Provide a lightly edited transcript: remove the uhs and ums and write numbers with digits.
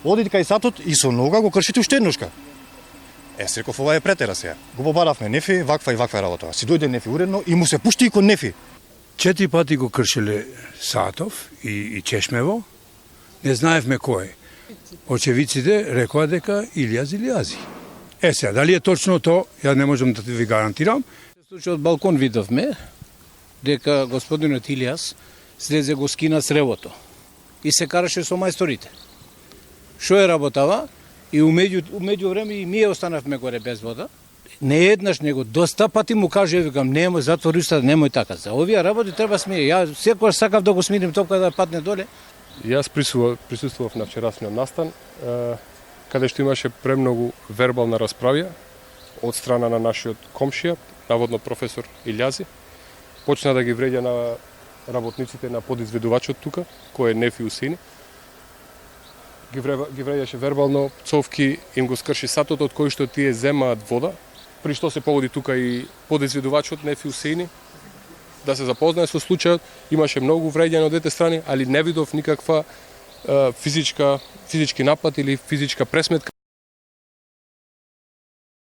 Одите кај сатот и со нога го кршите уште еднушка. Се реков, ова е претера сега. Го побаравме Нефи, ваква и ваква работа. Си дојде Нефи уредно и му се пушти и кон Нефи. 4 пати го кршеле Сатов и Чешмево. Не знаевме кој. Очевиците рекоа дека Илијази. Сега, дали е точно то, ја не можам да ви гарантирам. Случај од балкон видовме дека господинот Илијас слезе го скина сревото и се караше со мајсторите. Шо е работава? И умеѓу време и ние останавме горе без вода. Не еднаш, него доста пати му каже, викам, немој, затвори устата, немој така. За овие работи треба смие. Ја секогаш сакав да го смирим топка да падне доле. Јас присуствував на вчерашниот настан, каде што имаше премногу вербална расправја од страна на нашиот комшија, наводно професор Илјази. Почна да ги вреѓа на работниците на подизведувачот тука, кој е Нефи Усини. Ги вреѓаше вербално, цовки, им го скрши сатот од кој што тие земаат вода, при што се погоди тука и подизведувачот Нефи Усини, да се запознае со случајот. Имаше многу вреѓање од двете страни, али не видов никаква физички напад или физичка пресметка.